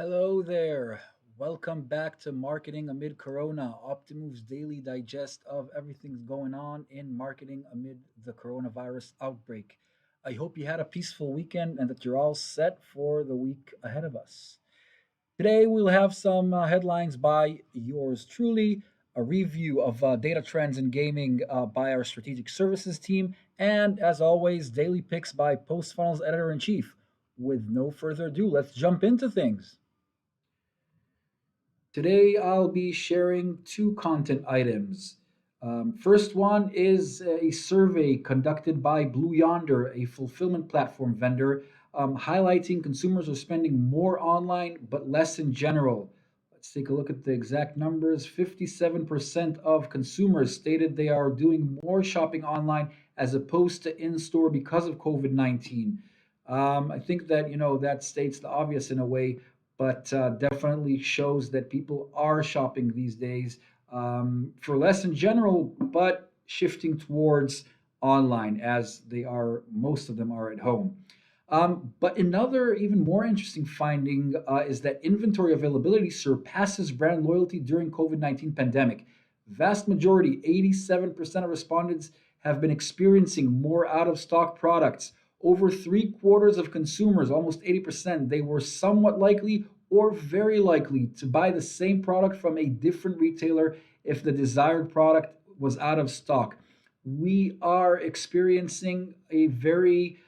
Hello there. Welcome back to Marketing Amid Corona, Optimove's daily digest of everything's going on in marketing amid the coronavirus outbreak. I hope you had a peaceful weekend and that you're all set for the week ahead of us. Today, we'll have some headlines by yours truly, a review of data trends in gaming by our strategic services team, and as always, daily picks by Post Funnels editor in chief. With no further ado, let's jump into things. Today, I'll be sharing two content items. First one is a survey conducted by Blue Yonder, a fulfillment platform vendor, highlighting consumers are spending more online but less in general. Let's take a look at the exact numbers. 57% of consumers stated they are doing more shopping online as opposed to in store because of COVID 19. I think that, that states the obvious in a way, but definitely shows that people are shopping these days for less in general, but shifting towards online as they are, most of them are at home. But another even more interesting finding is that inventory availability surpasses brand loyalty during COVID-19 pandemic. Vast majority, 87% of respondents have been experiencing more out of stock products. Over three quarters of consumers, almost 80%, they were somewhat likely or very likely to buy the same product from a different retailer if the desired product was out of stock. We are experiencing a very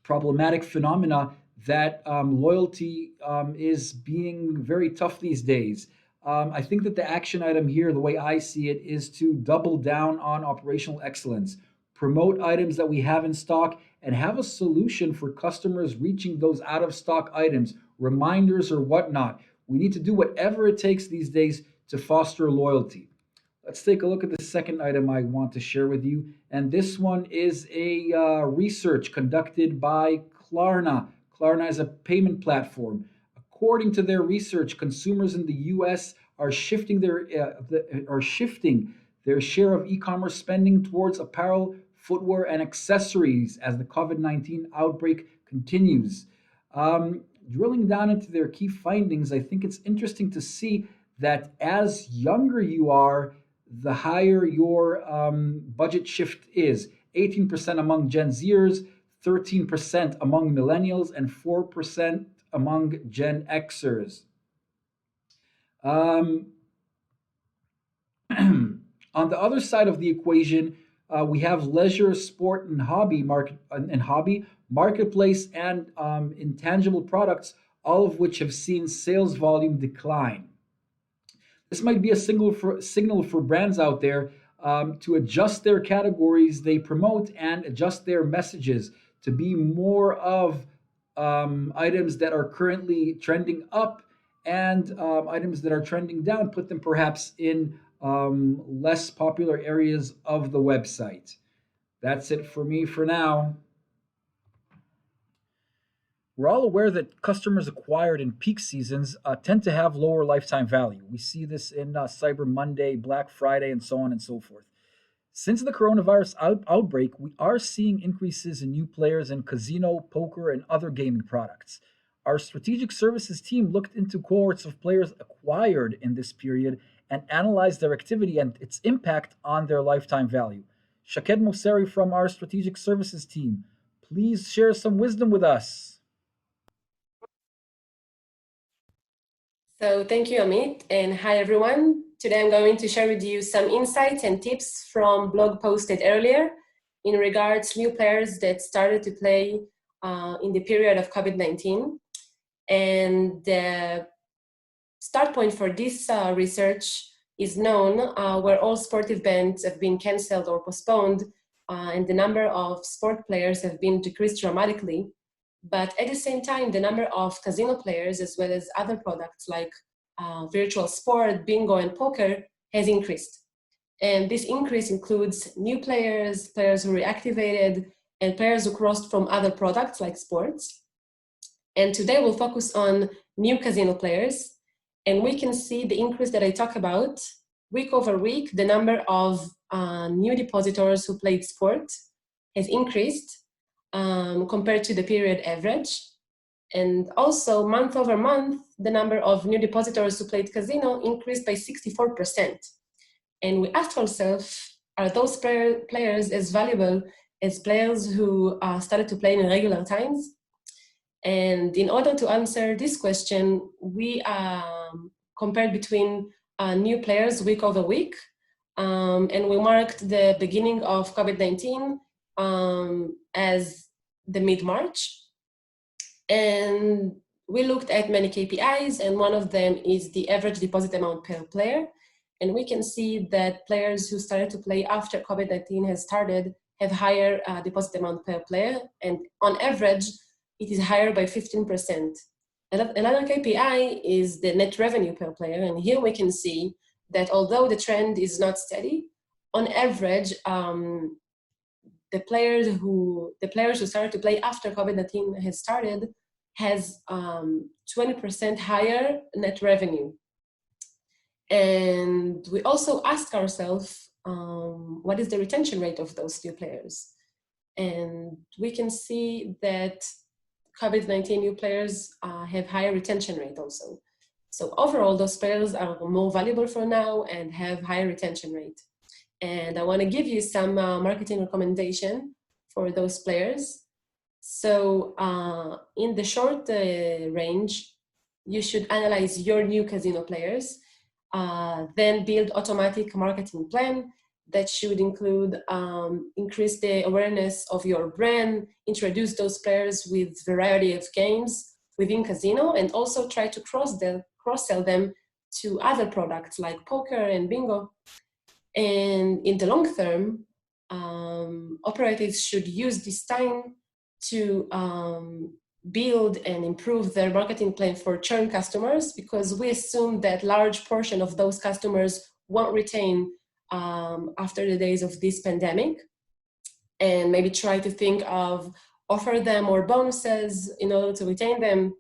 problematic phenomena that loyalty is being very tough these days. I think that the action item here, the way I see it, is to double down on operational excellence, promote items that we have in stock, and have a solution for customers reaching those out of stock items, reminders or whatnot. We need to do whatever it takes these days to foster loyalty. Let's take a look at the second item I want to share with you. And this one is a research conducted by Klarna. Klarna is a payment platform. According to their research, consumers in the U.S. are shifting their share of e-commerce spending towards apparel, footwear, and accessories as the COVID-19 outbreak continues. Drilling down into their key findings, I think it's interesting to see that as younger you are, the higher your budget shift is. 18% among Gen Zers, 13% among millennials, and 4% among Gen Xers. Um, on the other side of the equation, we have leisure, sport, and hobby marketplace and intangible products, all of which have seen sales volume decline. This might be a signal for brands out there to adjust their categories they promote and adjust their messages to be more of items that are currently trending up and items that are trending down, put them perhaps in less popular areas of the website. That's it for me for now. We're all aware that customers acquired in peak seasons tend to have lower lifetime value. We see this in Cyber Monday, Black Friday, and so on and so forth. Since the coronavirus outbreak, we are seeing increases in new players in casino, poker, and other gaming products. Our strategic services team looked into cohorts of players acquired in this period and analyzed their activity and its impact on their lifetime value. Shaked Mosseri from our strategic services team, please share some wisdom with us. So thank you, Amit, and hi, everyone. Today I'm going to share with you some insights and tips from blog posted earlier in regards new players that started to play in the period of COVID-19. And the start point for this research is known where all sport events have been canceled or postponed and the number of sport players have been decreased dramatically. But at the same time, the number of casino players, as well as other products like virtual sport, bingo, and poker, has increased. And this increase includes new players, players who reactivated, and players who crossed from other products like sports. And today we'll focus on new casino players. And we can see the increase that I talk about. Week over week, the number of new depositors who played sport has increased compared to the period average. And also, month over month, the number of new depositors who played casino increased by 64%. And we asked ourselves, are those players as valuable as players who started to play in regular times? And in order to answer this question, we compared between new players week over week. And we marked the beginning of COVID-19 as the mid-March. And we looked at many KPIs, and one of them is the average deposit amount per player. And we can see that players who started to play after COVID-19 has started have higher deposit amount per player. And on average, it is higher by 15%. Another KPI is the net revenue per player. And here we can see that although the trend is not steady, on average, the players who started to play after COVID-19 has started has 20% higher net revenue. And we also ask ourselves, what is the retention rate of those new players? And we can see that COVID-19 new players have higher retention rate also. So overall, those players are more valuable for now and have higher retention rate. And I want to give you some marketing recommendation for those players. So in the short range, you should analyze your new casino players, then build automatic marketing plan that should include increase the awareness of your brand, introduce those players with variety of games within casino, and also try to cross-sell them to other products like poker and bingo. And in the long term, operators should use this time to build and improve their marketing plan for churn customers, because we assume that large portion of those customers won't retain after the days of this pandemic, and maybe try to think of offer them more bonuses in order to retain them.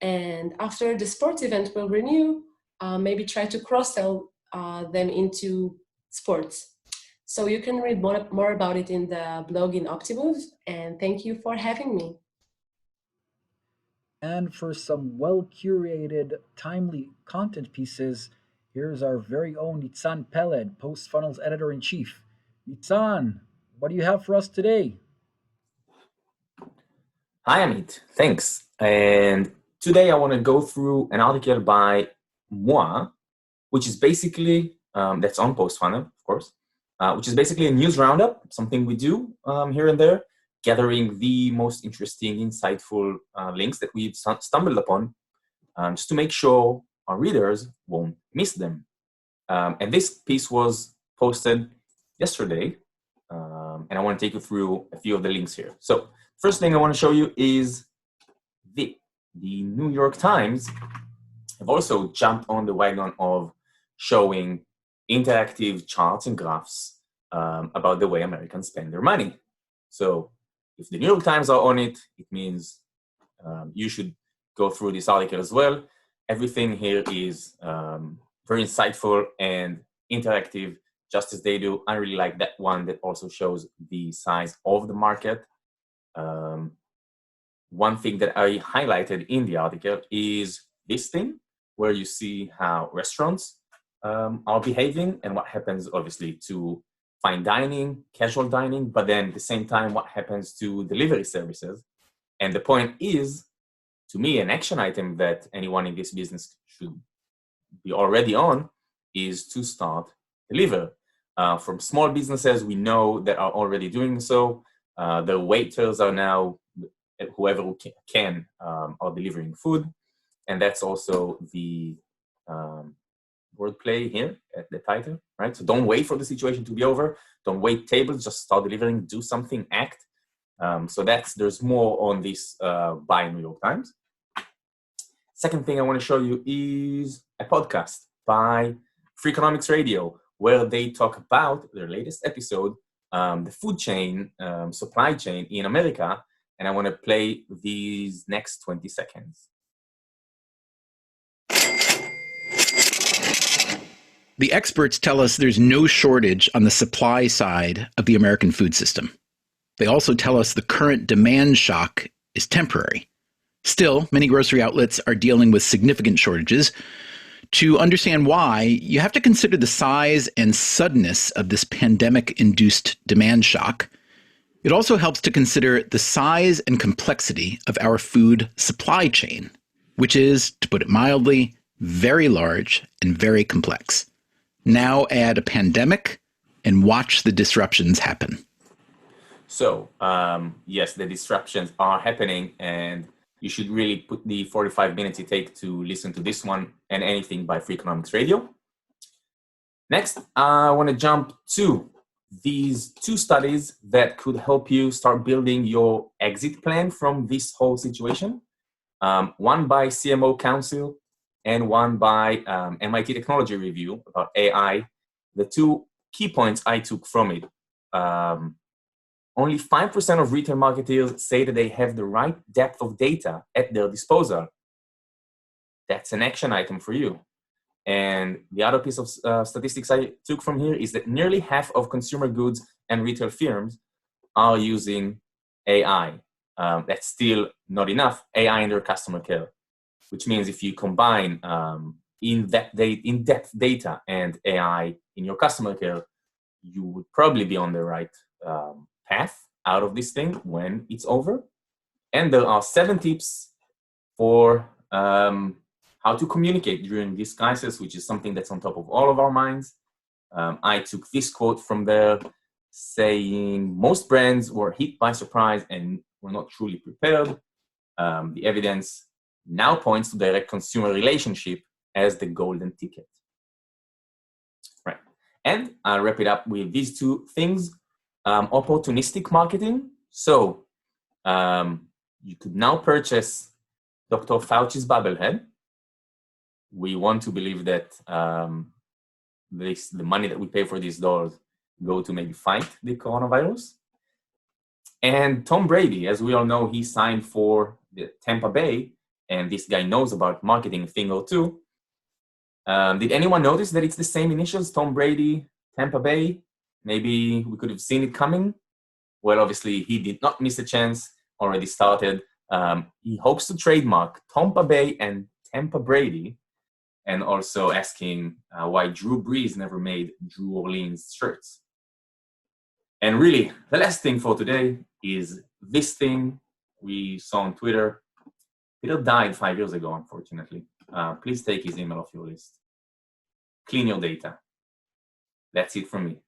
And after the sports event will renew, maybe try to cross-sell them into sports. So you can read more about it in the blog in Optimove, and thank you for having me. And for some well-curated, timely content pieces, here's our very own Nitzan Peled, Post Funnels Editor-in-Chief. Nitzan, what do you have for us today? Hi, Amit. Thanks. And today I want to go through an article by Moi, which is basically, that's on Post Funnel, of course, which is basically a news roundup, something we do here and there, gathering the most interesting, insightful links that we've stumbled upon, just to make sure our readers won't miss them. And this piece was posted yesterday, and I want to take you through a few of the links here. So first thing I want to show you is the New York Times have also jumped on the wagon of showing interactive charts and graphs about the way Americans spend their money. So if the New York Times are on it, it means you should go through this article as well. Everything here is very insightful and interactive, just as they do. I really like that one that also shows the size of the market. One thing that I highlighted in the article is this thing, where you see how restaurants are behaving and what happens, obviously, to fine dining, casual dining, but then at the same time, what happens to delivery services. And the point is, to me, an action item that anyone in this business should be already on is to start deliver. From small businesses we know that are already doing so. The waiters are now, whoever can, are delivering food. And that's also the wordplay here at the title, right? So don't wait for the situation to be over. Don't wait tables, just start delivering, do something, act. So there's more on this by New York Times. Second thing I want to show you is a podcast by Free Economics Radio, where they talk about their latest episode, the food chain, supply chain in America. And I want to play these next 20 seconds. The experts tell us there's no shortage on the supply side of the American food system. They also tell us the current demand shock is temporary. Still, many grocery outlets are dealing with significant shortages. To understand why, you have to consider the size and suddenness of this pandemic-induced demand shock. It also helps to consider the size and complexity of our food supply chain, which is, to put it mildly, very large and very complex. Now add a pandemic and watch the disruptions happen. So, yes, the disruptions are happening, and you should really put the 45 minutes it takes to listen to this one and anything by Free Economics Radio. Next, I want to jump to these two studies that could help you start building your exit plan from this whole situation. One by CMO Council and one by MIT Technology Review about AI. The two key points I took from it. Only 5% of retail marketers say that they have the right depth of data at their disposal. That's an action item for you. And the other piece of statistics I took from here is that nearly half of consumer goods and retail firms are using AI. That's still not enough, AI in their customer care, which means if you combine in-depth data and AI in your customer care, you would probably be on the right path out of this thing when it's over. And there are 7 tips for how to communicate during this crisis, which is something that's on top of all of our minds. I took this quote from there saying, most brands were hit by surprise and were not truly prepared. The evidence now points to direct consumer relationship as the golden ticket. Right. And I'll wrap it up with these 2 things. Opportunistic marketing. So you could now purchase Dr. Fauci's bobblehead. We want to believe that the money that we pay for these dolls go to maybe fight the coronavirus. And Tom Brady, as we all know, he signed for the Tampa Bay, and this guy knows about marketing a thing or two. Did anyone notice that it's the same initials, Tom Brady, Tampa Bay? Maybe we could have seen it coming. Well, obviously, he did not miss a chance, already started. He hopes to trademark Tampa Bay and Tampa Brady, and also asking why Drew Brees never made Drew Orleans shirts. And really, the last thing for today is this thing we saw on Twitter. Peter died 5 years ago, unfortunately. Please take his email off your list. Clean your data. That's it from me.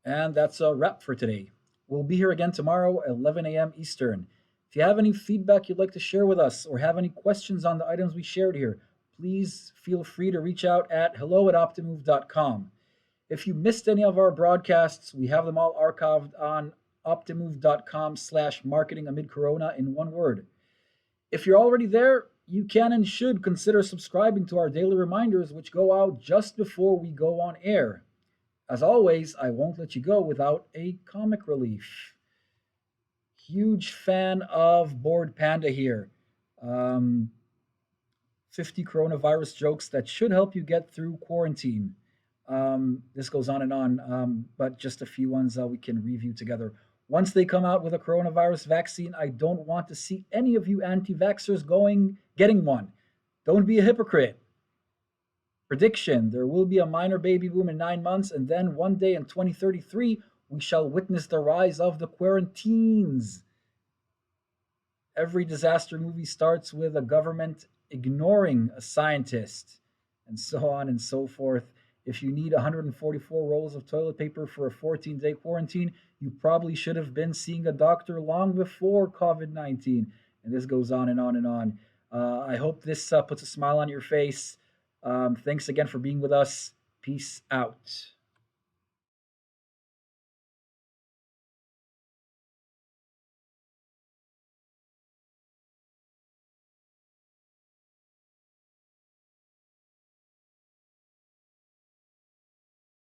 And that's a wrap for today. We'll be here again tomorrow at 11 a.m. Eastern. If you have any feedback you'd like to share with us or have any questions on the items we shared here, please feel free to reach out at hello@optimove.com. If you missed any of our broadcasts, we have them all archived on optimove.com/marketing amid corona in one word. If you're already there, you can and should consider subscribing to our daily reminders, which go out just before we go on air. As always, I won't let you go without a comic relief. Huge fan of Bored Panda here. 50 coronavirus jokes that should help you get through quarantine. This goes on and on, but just a few ones we can review together. Once they come out with a coronavirus vaccine, I don't want to see any of you anti-vaxxers getting one. Don't be a hypocrite. Prediction: there will be a minor baby boom in 9 months, and then one day in 2033, we shall witness the rise of the quarantines. Every disaster movie starts with a government ignoring a scientist, and so on and so forth. If you need 144 rolls of toilet paper for a 14-day quarantine, you probably should have been seeing a doctor long before COVID-19. And this goes on and on and on. I hope this puts a smile on your face. Thanks again for being with us. Peace out.